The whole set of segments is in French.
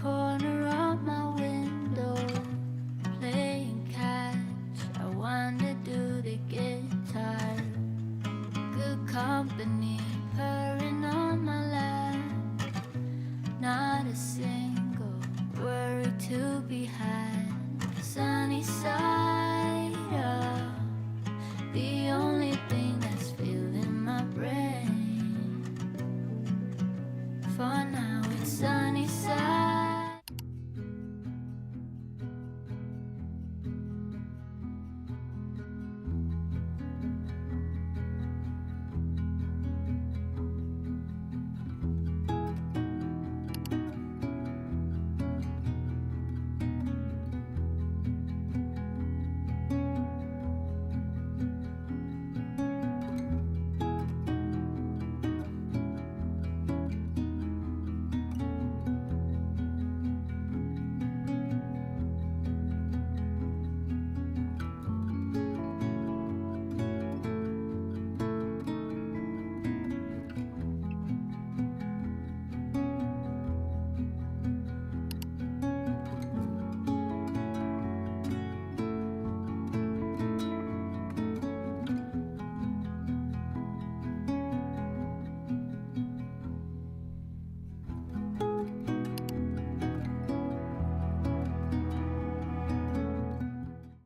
corner of my window, playing catch. I wonder, do they get tired? Good company, purring on my lap. Not a single worry to be had. Sunny side up, the only thing that's filling my brain. For now it's sunny side.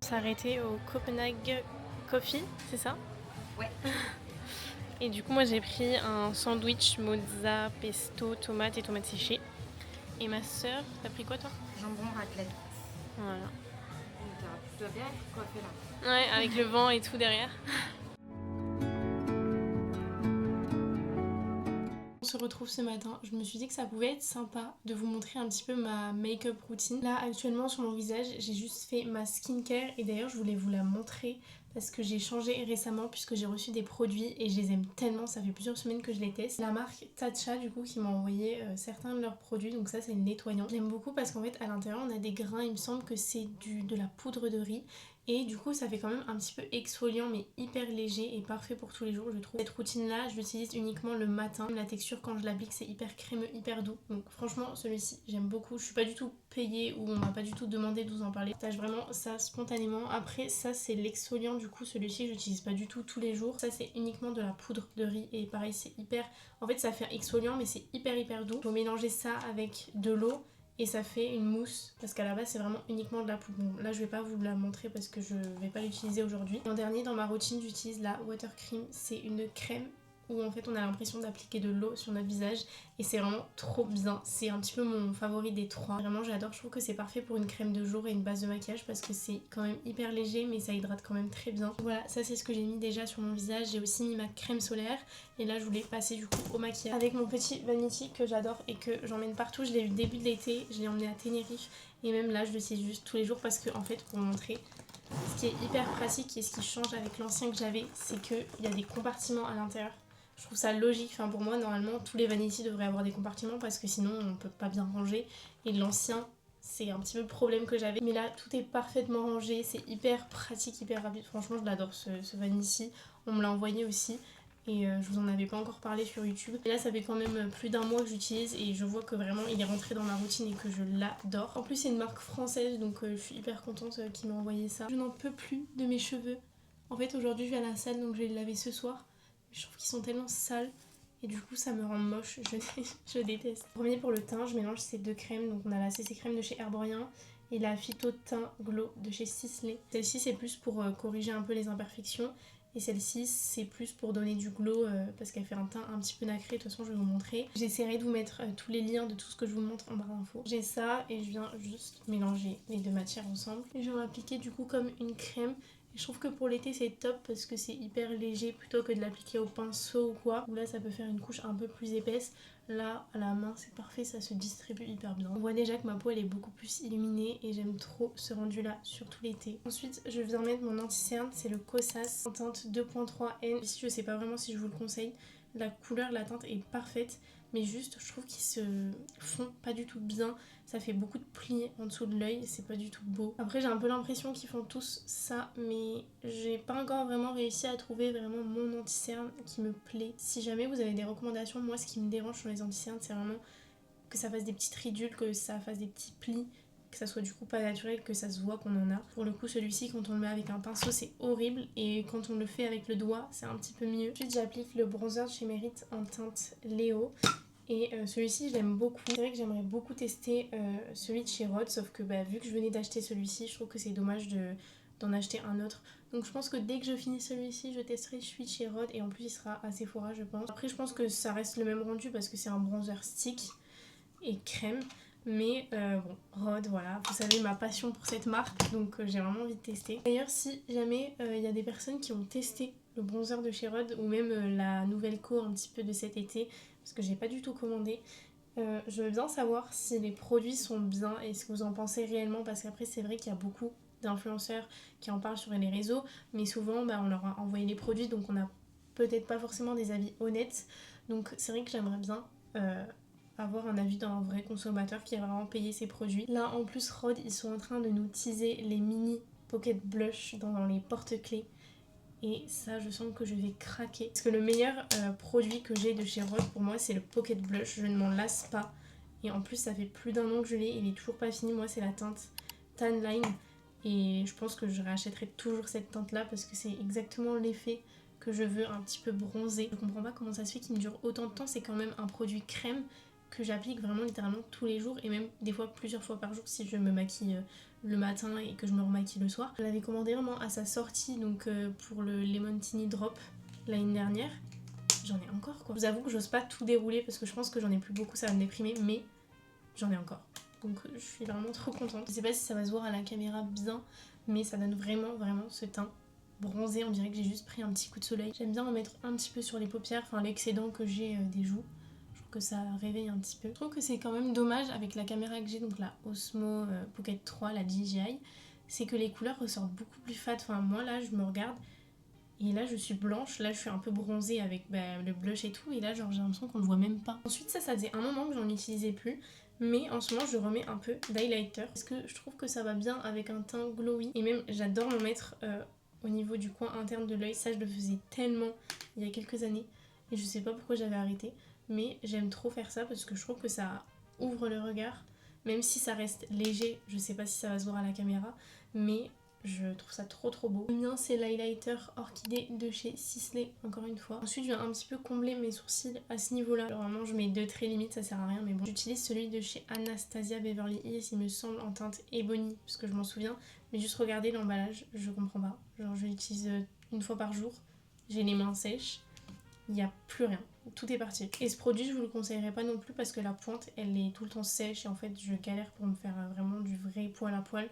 S'arrêter au Copenhague Coffee, c'est ça? Ouais. Et du coup moi j'ai pris un sandwich mozza, pesto, tomate et tomates séchées. Et ma sœur, t'as pris quoi toi? Jambon raclette. Voilà. Tu dois bien être coiffée là. Ouais, avec le vent et tout derrière. On se retrouve ce matin, je me suis dit que ça pouvait être sympa de vous montrer un petit peu ma make-up routine. Là actuellement sur mon visage j'ai juste fait ma skincare et d'ailleurs je voulais vous la montrer parce que j'ai changé récemment puisque j'ai reçu des produits et je les aime tellement, ça fait plusieurs semaines que je les teste. La marque Tatcha du coup qui m'a envoyé certains de leurs produits, donc ça c'est le nettoyant. J'aime beaucoup parce qu'en fait à l'intérieur on a des grains, il me semble que c'est de la poudre de riz. Et du coup ça fait quand même un petit peu exfoliant mais hyper léger et parfait pour tous les jours je trouve. Cette routine là je l'utilise uniquement le matin. La texture quand je l'applique c'est hyper crémeux, hyper doux. Donc franchement celui-ci j'aime beaucoup. Je suis pas du tout payée ou on m'a pas du tout demandé de vous en parler. Je partage vraiment ça spontanément. Après ça c'est l'exfoliant du coup celui-ci je l'utilise pas du tout tous les jours. Ça c'est uniquement de la poudre de riz et pareil c'est hyper... En fait ça fait exfoliant mais c'est hyper doux. Il faut mélanger ça avec de l'eau. Et ça fait une mousse parce qu'à la base c'est vraiment uniquement de la poudre. Bon là je vais pas vous la montrer parce que je vais pas l'utiliser aujourd'hui. En dernier dans ma routine j'utilise la Water Cream. C'est une crème où en fait on a l'impression d'appliquer de l'eau sur notre visage et c'est vraiment trop bien. C'est un petit peu mon favori des trois. Vraiment j'adore, je trouve que c'est parfait pour une crème de jour et une base de maquillage parce que c'est quand même hyper léger mais ça hydrate quand même très bien. Voilà, ça c'est ce que j'ai mis déjà sur mon visage. J'ai aussi mis ma crème solaire et là je voulais passer du coup au maquillage avec mon petit Vanity que j'adore et que j'emmène partout. Je l'ai eu début de l'été, je l'ai emmené à Tenerife et même là je l'utilise juste tous les jours parce que en fait pour vous montrer ce qui est hyper pratique et ce qui change avec l'ancien que j'avais c'est qu'il y a des compartiments à l'intérieur. Je trouve ça logique, enfin pour moi normalement tous les Vanity devraient avoir des compartiments parce que sinon on peut pas bien ranger et l'ancien c'est un petit peu le problème que j'avais mais là tout est parfaitement rangé, c'est hyper pratique, hyper rapide, franchement je l'adore ce Vanity, on me l'a envoyé aussi et je vous en avais pas encore parlé sur YouTube et là ça fait quand même plus d'un mois que j'utilise et je vois que vraiment il est rentré dans ma routine et que je l'adore. En plus c'est une marque française donc je suis hyper contente qu'il m'ait envoyé ça. Je n'en peux plus de mes cheveux, en fait aujourd'hui je vais à la salle donc je vais les laver ce soir. Je trouve qu'ils sont tellement sales et du coup ça me rend moche, je déteste. Premier pour le teint, je mélange ces deux crèmes. Donc on a la CC crème de chez Herborien et la Phyto Teint Glow de chez Sisley. Celle-ci c'est plus pour corriger un peu les imperfections et celle-ci c'est plus pour donner du glow parce qu'elle fait un teint un petit peu nacré. De toute façon je vais vous montrer. J'essaierai de vous mettre tous les liens de tout ce que je vous montre en barre d'infos. J'ai ça et je viens juste mélanger les deux matières ensemble. Et je vais l'appliquer du coup comme une crème. Et je trouve que pour l'été c'est top parce que c'est hyper léger plutôt que de l'appliquer au pinceau ou quoi. Où là ça peut faire une couche un peu plus épaisse. Là à la main c'est parfait, ça se distribue hyper bien. On voit déjà que ma peau elle est beaucoup plus illuminée et j'aime trop ce rendu là, surtout l'été. Ensuite je viens mettre mon anti-cerne, c'est le Kosas en teinte 2.3N. Ici je sais pas vraiment si je vous le conseille. La couleur, la teinte est parfaite mais juste je trouve qu'ils se font pas du tout bien. Ça fait beaucoup de plis en dessous de l'œil, c'est pas du tout beau. Après j'ai un peu l'impression qu'ils font tous ça mais j'ai pas encore vraiment réussi à trouver vraiment mon anti-cerne qui me plaît. Si jamais vous avez des recommandations, moi ce qui me dérange sur les anti-cernes c'est vraiment que ça fasse des petites ridules, que ça fasse des petits plis, que ça soit du coup pas naturel, que ça se voit qu'on en a. Pour le coup celui-ci quand on le met avec un pinceau c'est horrible et quand on le fait avec le doigt c'est un petit peu mieux. Ensuite j'applique le bronzer de chez Merit en teinte Léo. Et celui-ci je l'aime beaucoup. C'est vrai que j'aimerais beaucoup tester celui de chez Rhod, sauf que vu que je venais d'acheter celui-ci, je trouve que c'est dommage d'en acheter un autre. Donc je pense que dès que je finis celui-ci, je testerai celui de chez Rhod et en plus il sera à Sephora je pense. Après je pense que ça reste le même rendu parce que c'est un bronzer stick et crème. Mais bon, Rhod, voilà, vous savez ma passion pour cette marque, donc j'ai vraiment envie de tester. D'ailleurs si jamais il y a des personnes qui ont testé le bronzer de chez Rhod ou même la nouvelle co un petit peu de cet été, parce que j'ai pas du tout commandé, je veux bien savoir si les produits sont bien et ce que vous en pensez réellement, parce qu'après c'est vrai qu'il y a beaucoup d'influenceurs qui en parlent sur les réseaux, mais souvent on leur a envoyé les produits donc on n'a peut-être pas forcément des avis honnêtes, donc c'est vrai que j'aimerais bien avoir un avis d'un vrai consommateur qui a vraiment payé ses produits. Là en plus Rhod ils sont en train de nous teaser les mini pocket blush dans les porte-clés et ça je sens que je vais craquer parce que le meilleur produit que j'ai de chez Rhod pour moi c'est le pocket blush, je ne m'en lasse pas et en plus ça fait plus d'un an que je l'ai, il est toujours pas fini. Moi c'est la teinte Tan Line et je pense que je rachèterai toujours cette teinte là parce que c'est exactement l'effet que je veux, un petit peu bronzé. Je comprends pas comment ça se fait qu'il me dure autant de temps, c'est quand même un produit crème que j'applique vraiment littéralement tous les jours et même des fois plusieurs fois par jour si je me maquille le matin et que je me remaquille le soir. Je l'avais commandé vraiment à sa sortie donc pour le Lemon Tini Drop l'année dernière. J'en ai encore quoi. Je vous avoue que j'ose pas tout dérouler parce que je pense que j'en ai plus beaucoup, ça va me déprimer, mais j'en ai encore. Donc je suis vraiment trop contente. Je sais pas si ça va se voir à la caméra bien, mais ça donne vraiment ce teint bronzé. On dirait que j'ai juste pris un petit coup de soleil. J'aime bien en mettre un petit peu sur les paupières, enfin l'excédent que j'ai des joues. Que ça réveille un petit peu. Je trouve que c'est quand même dommage avec la caméra que j'ai, donc la Osmo Pocket 3, la DJI, c'est que les couleurs ressortent beaucoup plus fades. Enfin moi là je me regarde et là je suis blanche, là je suis un peu bronzée avec le blush et tout et là genre j'ai l'impression qu'on ne voit même pas. Ensuite ça faisait un moment que j'en utilisais plus, mais en ce moment je remets un peu d'highlighter parce que je trouve que ça va bien avec un teint glowy et même j'adore m'en mettre au niveau du coin interne de l'œil. Ça je le faisais tellement il y a quelques années et je sais pas pourquoi j'avais arrêté. Mais j'aime trop faire ça parce que je trouve que ça ouvre le regard. Même si ça reste léger, je sais pas si ça va se voir à la caméra, mais je trouve ça trop beau. Le mien c'est l'highlighter Orchidée de chez Sisley, encore une fois. Ensuite je viens un petit peu combler mes sourcils à ce niveau-là. Alors vraiment je mets 2 traits limite, ça sert à rien, mais bon. J'utilise celui de chez Anastasia Beverly Hills, il me semble en teinte Ebony, parce que je m'en souviens. Mais juste regardez l'emballage, je comprends pas. Genre je l'utilise une fois par jour, j'ai les mains sèches. Il n'y a plus rien, tout est parti. Et ce produit je vous le conseillerais pas non plus parce que la pointe elle est tout le temps sèche et en fait je galère pour me faire vraiment du vrai poil à poil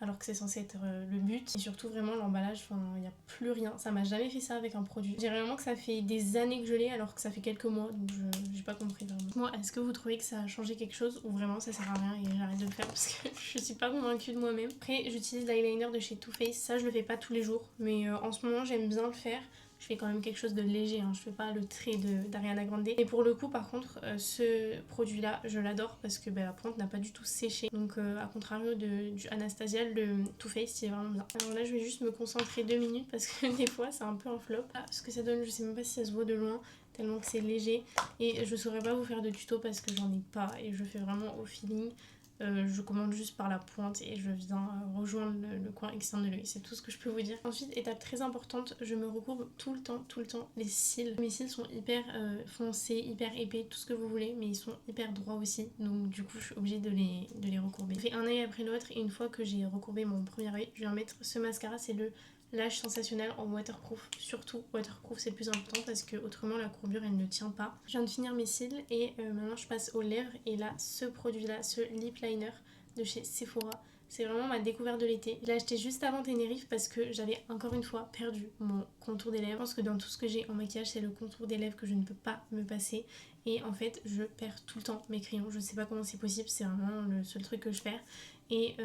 alors que c'est censé être le but. Et surtout vraiment l'emballage, enfin il n'y a plus rien, ça m'a jamais fait ça avec un produit. Je dirais vraiment que ça fait des années que je l'ai alors que ça fait quelques mois donc j'ai pas compris vraiment. Moi est-ce que vous trouvez que ça a changé quelque chose ou vraiment ça sert à rien et j'arrête de le faire parce que je suis pas convaincue de moi-même. Après j'utilise l'eyeliner de chez Too Faced, ça je le fais pas tous les jours mais en ce moment j'aime bien le faire. Je fais quand même quelque chose de léger, hein. Je fais pas le trait d'Ariana Grande. Et pour le coup par contre ce produit là je l'adore parce que la pointe n'a pas du tout séché. Donc à contrario du Anastasia, le Too Faced c'est vraiment bien. Alors là je vais juste me concentrer 2 minutes parce que des fois c'est un peu un flop. Ah, ce que ça donne je sais même pas si ça se voit de loin tellement que c'est léger. Et je saurais pas vous faire de tuto parce que j'en ai pas et je fais vraiment au feeling. Je commande juste par la pointe et je viens rejoindre le coin externe de l'œil, c'est tout ce que je peux vous dire. Ensuite étape très importante, je me recourbe tout le temps les cils. Mes cils sont hyper foncés, hyper épais, tout ce que vous voulez, mais ils sont hyper droits aussi, donc du coup je suis obligée de les recourber. Je fais un œil après l'autre et une fois que j'ai recourbé mon premier œil, je vais en mettre ce mascara, c'est le Lash Sensationnel en waterproof. Surtout waterproof c'est le plus important parce que autrement la courbure elle ne tient pas. Je viens de finir mes cils et maintenant je passe aux lèvres et là ce produit là, ce lip liner de chez Sephora, c'est vraiment ma découverte de l'été. Je l'ai acheté juste avant Tenerife parce que j'avais encore une fois perdu mon contour des lèvres. Je pense que dans tout ce que j'ai en maquillage c'est le contour des lèvres que je ne peux pas me passer et en fait je perds tout le temps mes crayons. Je sais pas comment c'est possible, c'est vraiment le seul truc que je perds et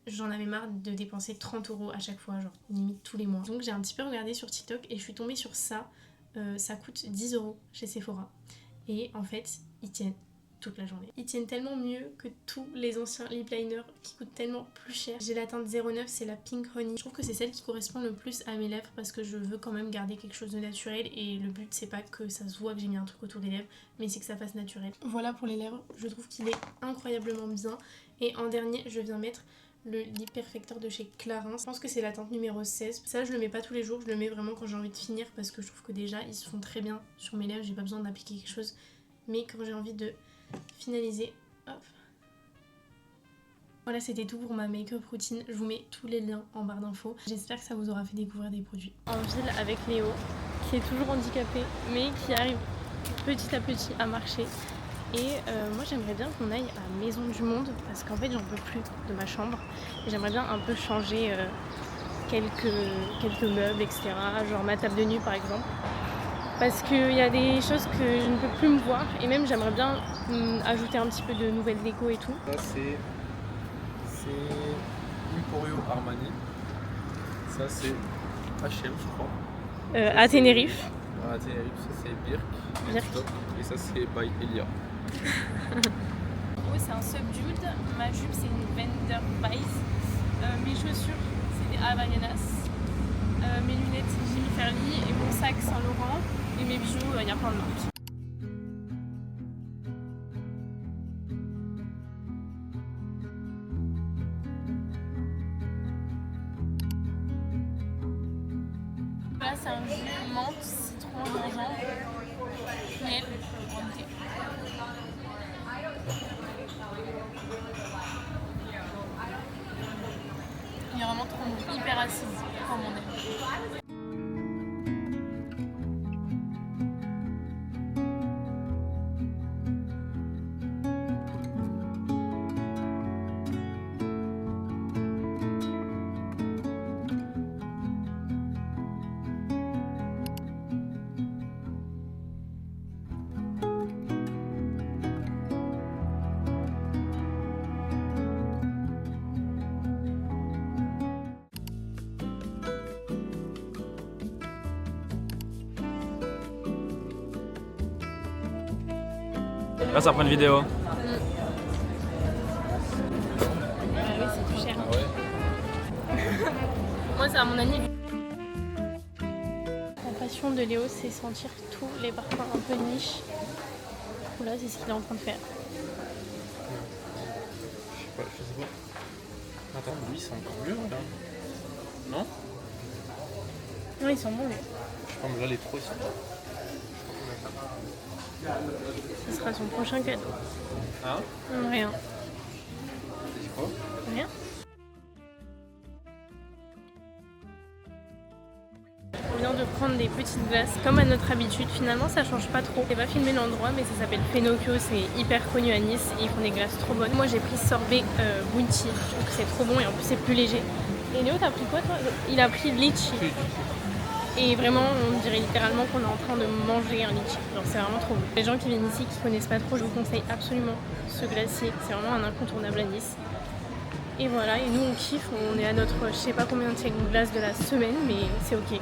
j'en avais marre de dépenser 30 € à chaque fois, genre limite tous les mois. Donc j'ai un petit peu regardé sur TikTok et je suis tombée sur ça. Ça coûte 10 € chez Sephora. Et en fait, ils tiennent toute la journée. Ils tiennent tellement mieux que tous les anciens lip liners qui coûtent tellement plus cher. J'ai la teinte 09, c'est la Pink Honey. Je trouve que c'est celle qui correspond le plus à mes lèvres parce que je veux quand même garder quelque chose de naturel et le but c'est pas que ça se voit que j'ai mis un truc autour des lèvres mais c'est que ça fasse naturel. Voilà pour les lèvres, je trouve qu'il est incroyablement bien. Et en dernier je viens mettre le Lip Perfector de chez Clarins. Je pense que c'est la teinte numéro 16. Ça je le mets pas tous les jours, je le mets vraiment quand j'ai envie de finir parce que je trouve que déjà ils se font très bien sur mes lèvres, j'ai pas besoin d'appliquer quelque chose. Mais quand j'ai envie de finaliser, hop. Voilà, c'était tout pour ma make-up routine. Je vous mets tous les liens en barre d'infos. J'espère que ça vous aura fait découvrir des produits. En ville avec Léo, qui est toujours handicapé, mais qui arrive petit à petit à marcher. Et moi j'aimerais bien qu'on aille à Maison du Monde, parce qu'en fait j'en peux plus de ma chambre. Et j'aimerais bien un peu changer quelques meubles, etc. Genre ma table de nuit par exemple. Parce qu'il y a des choses que je ne peux plus me voir et même j'aimerais bien ajouter un petit peu de nouvelles déco et tout. Ça c'est Emporio Armani. Ça c'est H&M je crois. À Tenerife. À Tenerife, ça c'est Birk. Et ça c'est by Elia. En haut c'est un subdued, ma jupe c'est une Vender Vice, mes chaussures c'est des Havaianas, mes lunettes c'est Jimmy Fairly et mon sac Saint Laurent. Et mes bijoux, il y a plein de marques. Là c'est un jus menthe, citron, gingembre, miel, thé. Il est vraiment trop bon, hyper acide comme on aime. Là ça prend une vidéo. Oui, c'est plus cher. Ah ouais. Moi, c'est à mon anniversaire. La passion de Léo, c'est sentir tous les parfums un peu niche. Là, c'est ce qu'il est en train de faire. Je sais pas. Attends, lui c'est encore mieux là. Non? Non, ils sont bons, lui. Je sais pas, mais là les trois ils sont pas. Ce sera son prochain cadeau. Hein? Rien. T'as dit quoi? Rien. On vient de prendre des petites glaces comme à notre habitude. Finalement, ça change pas trop. J'ai pas filmé l'endroit, mais ça s'appelle Fenocchio. C'est hyper connu à Nice et ils font des glaces trop bonnes. Moi, j'ai pris sorbet Bounty. Je trouve que c'est trop bon et en plus, c'est plus léger. Et Léo, t'as pris quoi toi? Il a pris litchi. Et vraiment, on dirait littéralement qu'on est en train de manger un litchi. Genre, c'est vraiment trop bon. Les gens qui viennent ici, qui connaissent pas trop, je vous conseille absolument ce glacier. C'est vraiment un incontournable à Nice. Et voilà, et nous on kiffe, on est à notre je sais pas combien de glace de la semaine, mais c'est ok.